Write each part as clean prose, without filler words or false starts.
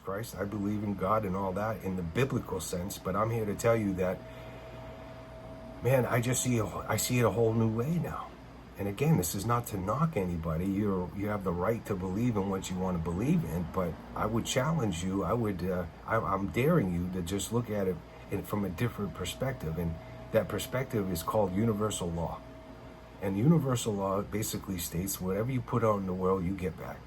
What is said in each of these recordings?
Christ. I believe in God and all that in the biblical sense, but I'm here to tell you that, man, I see it a whole new way now. And again, this is not to knock anybody. You have the right to believe in what you want to believe in, but I would challenge you. I'm daring you to just look at it from a different perspective, and that perspective is called universal law. And universal law basically states whatever you put out in the world, you get back,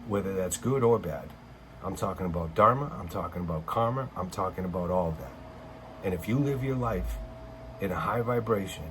whether that's good or bad. I'm talking about dharma. I'm talking about karma. I'm talking about all of that. And if you live your life in a high vibration,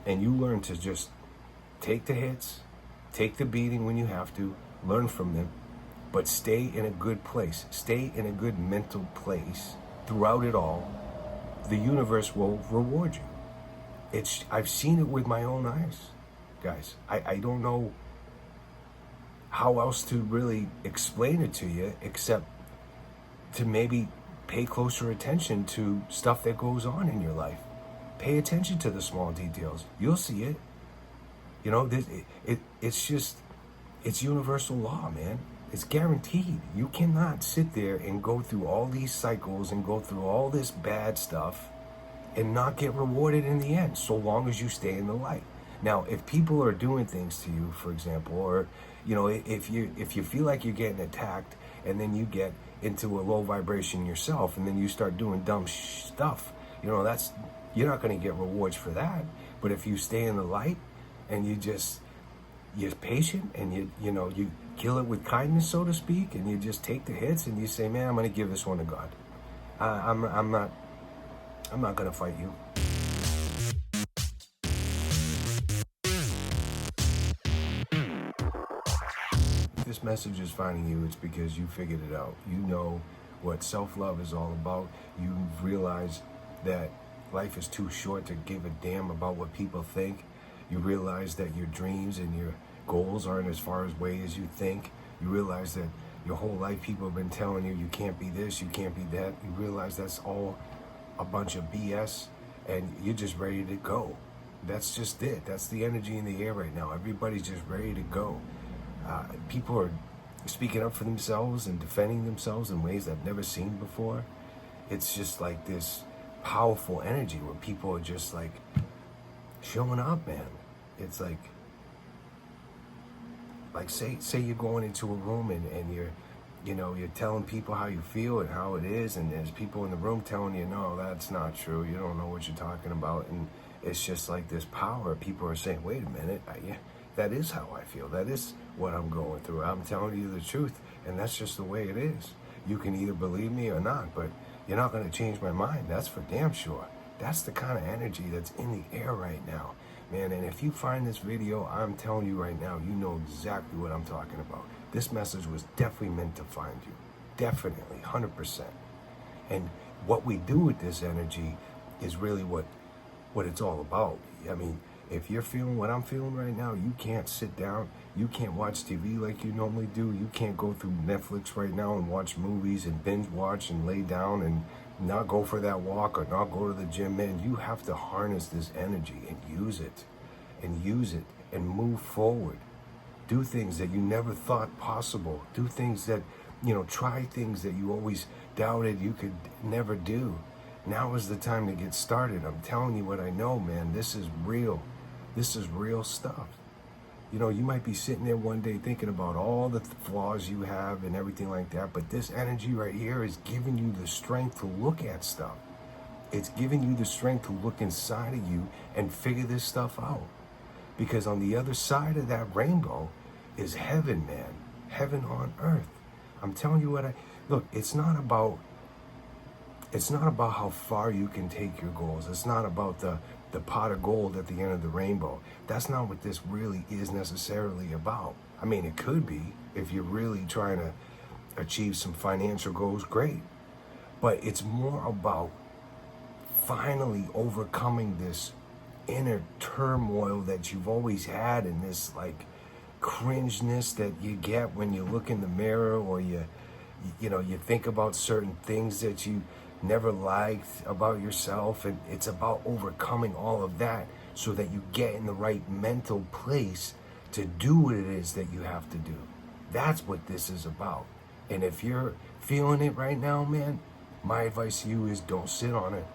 and you learn to just take the hits, take the beating when you have to, learn from them, but stay in a good place, stay in a good mental place throughout it all, the universe will reward you. I've seen it with my own eyes, guys. I don't know how else to really explain it to you except to maybe pay closer attention to stuff that goes on in your life. Pay attention to the small details. You'll see it. You know, it's universal law, man. It's guaranteed. You cannot sit there and go through all these cycles and go through all this bad stuff and not get rewarded in the end, so long as you stay in the light. Now, if people are doing things to you, for example, or, you know, if you feel like you're getting attacked and then you get into a low vibration yourself and then you start doing dumb stuff, you know, you're not going to get rewards for that. But if you stay in the light and you're patient and you kill it with kindness, so to speak, and you just take the hits and you say, man, I'm going to give this one to God. I'm not going to fight you. If this message is finding you, it's because you figured it out. You know what self-love is all about. You've realized that life is too short to give a damn about what people think. You realize that your dreams and your goals aren't as far away as you think. You realize that your whole life people have been telling you you can't be this, you can't be that. You realize that's all a bunch of BS and you're just ready to go. That's just it. That's the energy in the air right now. Everybody's just ready to go. People are speaking up for themselves and defending themselves in ways I've never seen before. It's just like this powerful energy where people are just like showing up, man. It's like say you're going into a room and you're telling people how you feel and how it is, and there's people in the room telling you, no, that's not true, you don't know what you're talking about. And it's just like this power. People are saying, wait a minute, that is how I feel, that is what I'm going through, I'm telling you the truth, and that's just the way it is. You can either believe me or not, but you're not going to change my mind. That's for damn sure. That's the kind of energy that's in the air right now, man. And if you find this video, I'm telling you right now, you know exactly what I'm talking about. This message was definitely meant to find you. Definitely, 100%. And what we do with this energy is really what it's all about. I mean, if you're feeling what I'm feeling right now, you can't sit down. You can't watch TV like you normally do. You can't go through Netflix right now and watch movies and binge watch and lay down and not go for that walk or not go to the gym. Man, you have to harness this energy and use it and move forward. Do things that you never thought possible. Do things that, try things that you always doubted you could never do. Now is the time to get started. I'm telling you what I know, man. This is real. This is real stuff. You might be sitting there one day thinking about all the flaws you have and everything like that, but this energy right here is giving you the strength to look at stuff. It's giving you the strength to look inside of you and figure this stuff out. Because on the other side of that rainbow is heaven, man. Heaven on earth. I'm telling you look, it's not about how far you can take your goals. It's not about the pot of gold at the end of the rainbow. That's not what this really is necessarily about. I mean, it could be if you're really trying to achieve some financial goals, great. But it's more about finally overcoming this inner turmoil that you've always had, and this like cringeness that you get when you look in the mirror, or you think about certain things that you never liked about yourself. And it's about overcoming all of that so that you get in the right mental place to do what it is that you have to do. That's what this is about. And if you're feeling it right now, man, my advice to you is don't sit on it.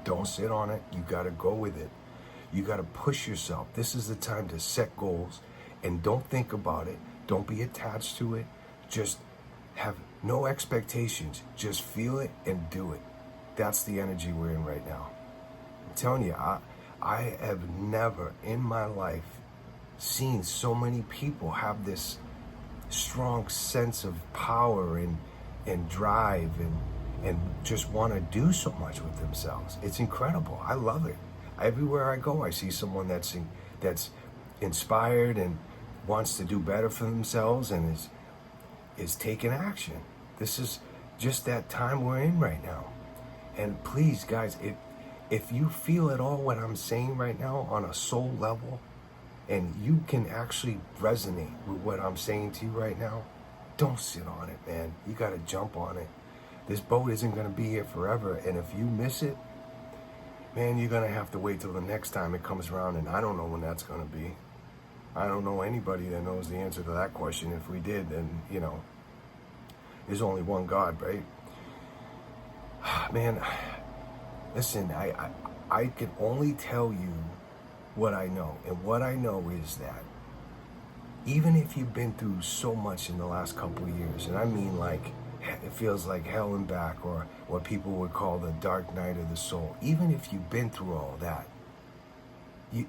Don't sit on it. You got to go with it. You got to push yourself. This is the time to set goals and don't think about it. Don't be attached to it. Just have no expectations. Just feel it and do it. That's the energy we're in right now. I'm telling you, I have never in my life seen so many people have this strong sense of power and drive and just want to do so much with themselves. It's incredible. I love it. Everywhere I go, I see someone that's inspired and wants to do better for themselves and is taking action. This is just that time we're in right now. And please, guys, if you feel at all what I'm saying right now on a soul level, and you can actually resonate with what I'm saying to you right now, don't sit on it, man. You got to jump on it. This boat isn't going to be here forever, and if you miss it, man, you're going to have to wait till the next time it comes around, and I don't know when that's going to be. I don't know anybody that knows the answer to that question. If we did, then, you know, there's only one God, right? Man, listen, I can only tell you what I know. And what I know is that even if you've been through so much in the last couple of years, and I mean like it feels like hell and back, or what people would call the dark night of the soul, even if you've been through all that,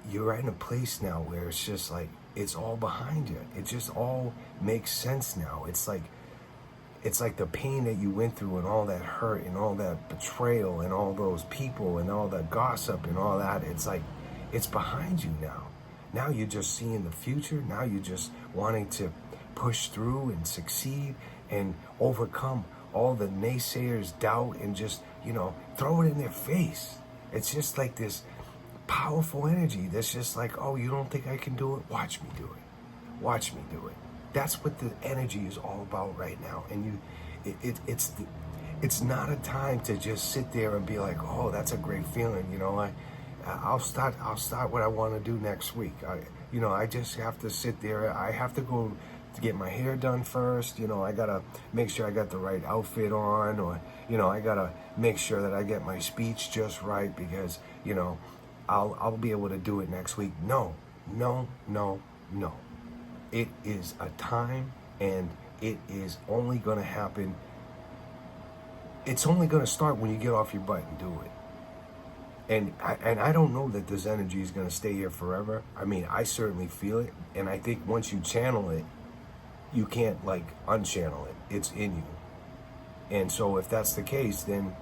you're in a place now where it's just like it's all behind you. It just all makes sense now. It's like the pain that you went through and all that hurt and all that betrayal and all those people and all that gossip and all that, it's like it's behind you now. Now you're just seeing the future. Now you're just wanting to push through and succeed and overcome all the naysayers' doubt and just, you know, throw it in their face. It's just like this powerful energy that's just like, oh, you don't think I can do it? Watch me do it. Watch me do it. That's what the energy is all about right now. And it's not a time to just sit there and be like, oh, that's a great feeling. You know, I'll start what I want to do next week. I just have to sit there. I have to go to get my hair done first. You know, I gotta make sure I got the right outfit on, or, you know, I gotta make sure that I get my speech just right because, you know, I'll be able to do it next week. No. It is a time, and it is only going to happen. It's only going to start when you get off your butt and do it. And I don't know that this energy is going to stay here forever. I mean, I certainly feel it, and I think once you channel it, you can't like unchannel it. It's in you. And so if that's the case, then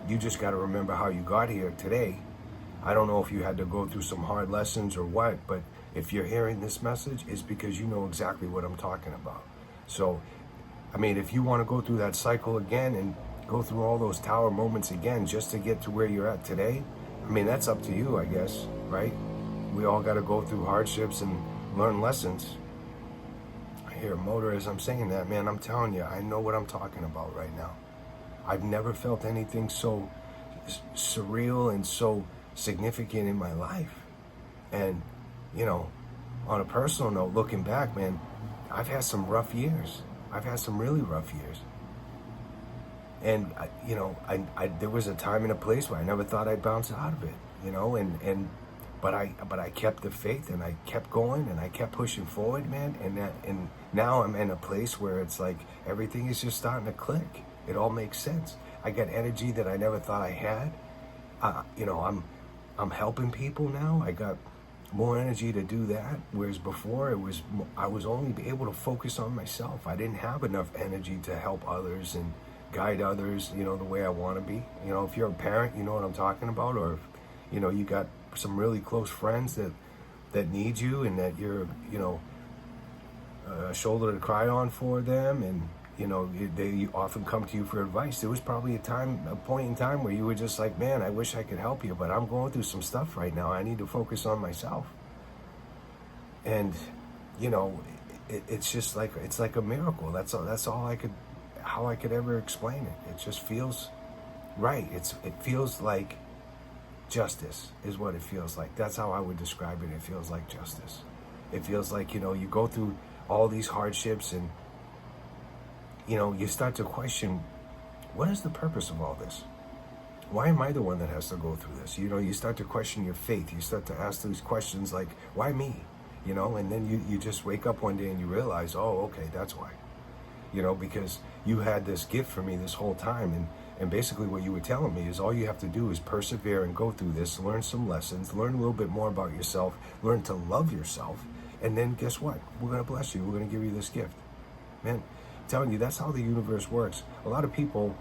you just got to remember how you got here today. I don't know if you had to go through some hard lessons or what, but if you're hearing this message, it's because you know exactly what I'm talking about. So, I mean, if you want to go through that cycle again and go through all those tower moments again just to get to where you're at today, I mean, that's up to you, I guess, right? We all got to go through hardships and learn lessons. I hear a motor as I'm saying that, man. I'm telling you, I know what I'm talking about right now. I've never felt anything so surreal and so significant in my life. And, you know, on a personal note, looking back, man, I've had some rough years. I've had some really rough years. And, I there was a time and a place where I never thought I'd bounce out of it, you know, but I kept the faith, and I kept going, and I kept pushing forward, man. And now I'm in a place where it's like everything is just starting to click. It all makes sense. I got energy that I never thought I had. I'm helping people now. I got more energy to do that, whereas before I was only able to focus on myself. I didn't have enough energy to help others and guide others, you know, the way I want to be. You know, if you're a parent, you know what I'm talking about, or if, you know, you got some really close friends that need you, and that you're, you know, a shoulder to cry on for them, and, you know, they often come to you for advice. There was probably a point in time where you were just like, man, I wish I could help you, but I'm going through some stuff right now. I need to focus on myself. And, you know, it's just like, it's like a miracle. That's all how I could ever explain it. It just feels right. It feels like justice is what it feels like. That's how I would describe it. It feels like justice. It feels like, you know, you go through all these hardships, and you start to question, what is the purpose of all this? Why am I the one that has to go through this? You start to question your faith. You start to ask these questions like, why me? And then you just wake up one day and you realize, oh, okay, that's why. Because you had this gift for me this whole time. And basically what you were telling me is all you have to do is persevere and go through this, learn some lessons, learn a little bit more about yourself, learn to love yourself. And then guess what? We're going to bless you. We're going to give you this gift. Man, I'm telling you, that's how the universe works. A lot of people,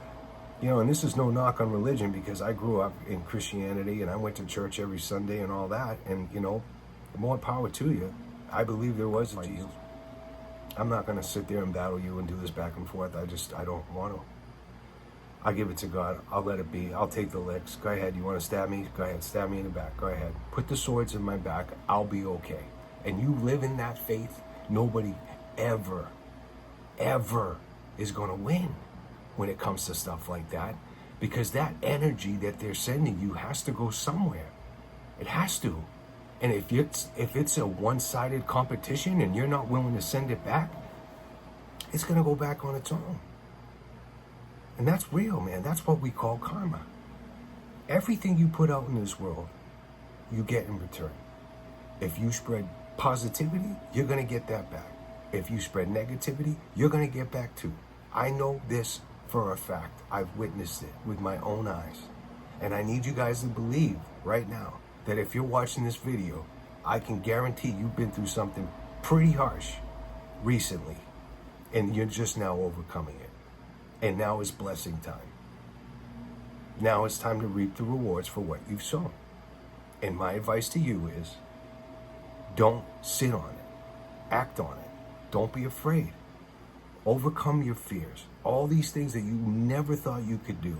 and this is no knock on religion, because I grew up in Christianity and I went to church every Sunday and all that. And, more power to you. I believe there was a Jesus. I'm not going to sit there and battle you and do this back and forth. I don't want to. I give it to God. I'll let it be. I'll take the licks. Go ahead. You want to stab me? Go ahead. Stab me in the back. Go ahead. Put the swords in my back. I'll be okay. And you live in that faith. Nobody ever is going to win when it comes to stuff like that, because that energy that they're sending you has to go somewhere. It has to. And if it's a one-sided competition and you're not willing to send it back, it's going to go back on its own. And that's real, man. That's what we call karma. Everything you put out in this world, you get in return. If you spread positivity, you're going to get that back. If you spread negativity, you're going to get back too. I know this for a fact. I've witnessed it with my own eyes. And I need you guys to believe right now that if you're watching this video, I can guarantee you've been through something pretty harsh recently, and you're just now overcoming it. And now is blessing time. Now it's time to reap the rewards for what you've sown. And my advice to you is, don't sit on it. Act on it. Don't be afraid. Overcome your fears. All these things that you never thought you could do.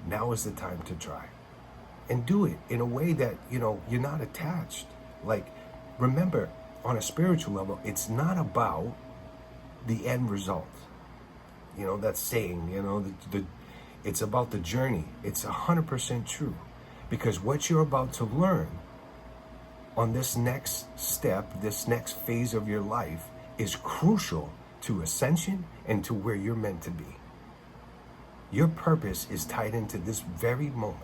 Now is the time to try. And do it in a way that, you're not attached. Like, remember, on a spiritual level, it's not about the end result. That saying, it's about the journey. It's 100% true. Because what you're about to learn on this next step, this next phase of your life, is crucial to ascension and to where you're meant to be. Your purpose is tied into this very moment.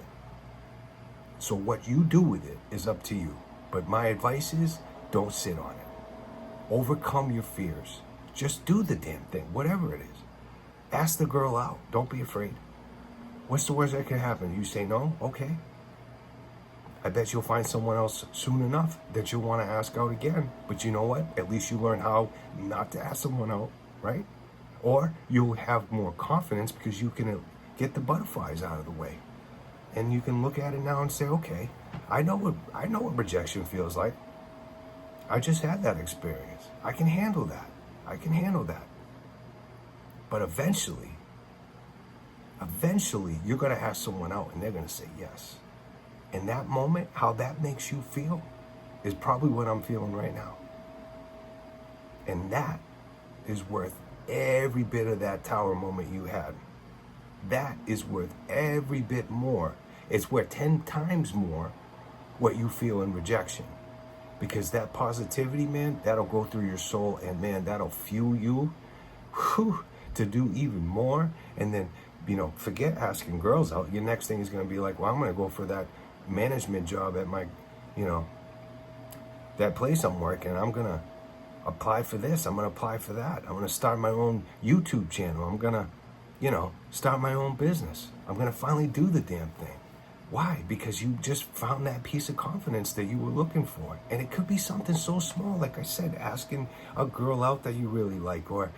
So what you do with it is up to you. But my advice is, don't sit on it. Overcome your fears. Just do the damn thing, whatever it is. Ask the girl out. Don't be afraid. What's the worst that can happen? You say no? Okay. I bet you'll find someone else soon enough that you'll want to ask out again. But you know what? At least you learn how not to ask someone out, right? Or you'll have more confidence because you can get the butterflies out of the way. And you can look at it now and say, okay, I know what rejection feels like. I just had that experience. I can handle that. But eventually, you're going to ask someone out and they're going to say yes. In that moment, how that makes you feel is probably what I'm feeling right now. And that is worth every bit of that tower moment you had. That is worth every bit more. It's worth 10 times more what you feel in rejection. Because that positivity, man, that'll go through your soul, and man, that'll fuel you to do even more. And then, forget asking girls out. Your next thing is going to be like, well, I'm going to go for that management job at my, that place I'm working. I'm going to apply for this. I'm going to apply for that. I'm going to start my own YouTube channel. I'm going to, start my own business. I'm going to finally do the damn thing. Why? Because you just found that piece of confidence that you were looking for. And it could be something so small, like I said, asking a girl out that you really like, or,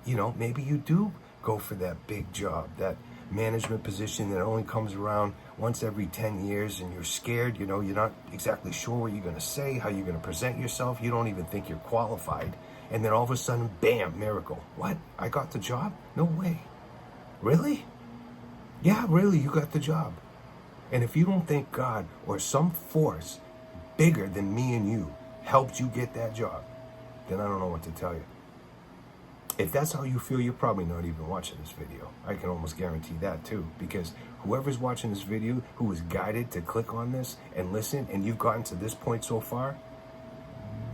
maybe you do go for that big job, that management position that only comes around once every 10 years, and you're scared, you're not exactly sure what you're going to say, how you're going to present yourself. You don't even think you're qualified. And then all of a sudden, bam, miracle. What? I got the job? No way. Really? Yeah, really, you got the job. And if you don't think God or some force bigger than me and you helped you get that job, then I don't know what to tell you. If that's how you feel, you're probably not even watching this video. I can almost guarantee that too, because whoever's watching this video, who was guided to click on this and listen, and you've gotten to this point so far,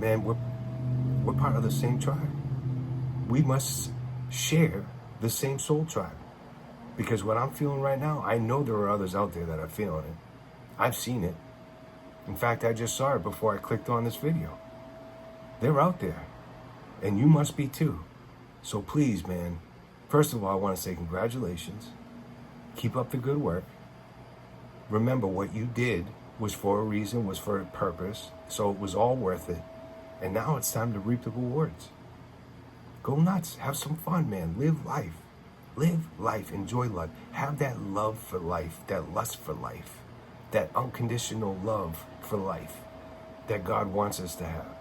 man, we're part of the same tribe. We must share the same soul tribe. Because what I'm feeling right now, I know there are others out there that are feeling it. I've seen it. In fact, I just saw it before I clicked on this video. They're out there. And you must be too. So please, man, first of all, I want to say congratulations. Keep up the good work. Remember, what you did was for a reason, was for a purpose. So it was all worth it. And now it's time to reap the rewards. Go nuts. Have some fun, man. Live life. Live life. Enjoy life. Have that love for life, that lust for life, that unconditional love for life that God wants us to have.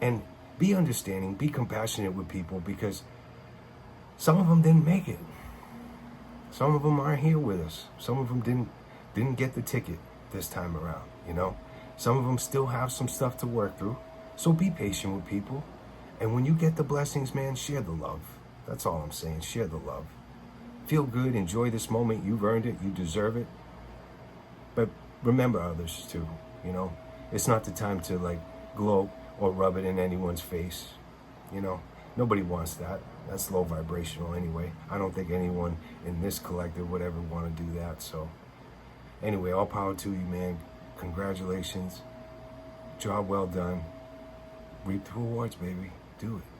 And be understanding, be compassionate with people, because some of them didn't make it. Some of them aren't here with us. Some of them didn't get the ticket this time around, you know? Some of them still have some stuff to work through. So be patient with people. And when you get the blessings, man, share the love. That's all I'm saying. Share the love. Feel good. Enjoy this moment. You've earned it. You deserve it. But remember others too, you know? It's not the time to like gloat or rub it in anyone's face, you know? Nobody wants that. That's low vibrational anyway. I don't think anyone in this collective would ever want to do that. So anyway, all power to you, man. Congratulations. Job well done. Reap the rewards, baby. Do it.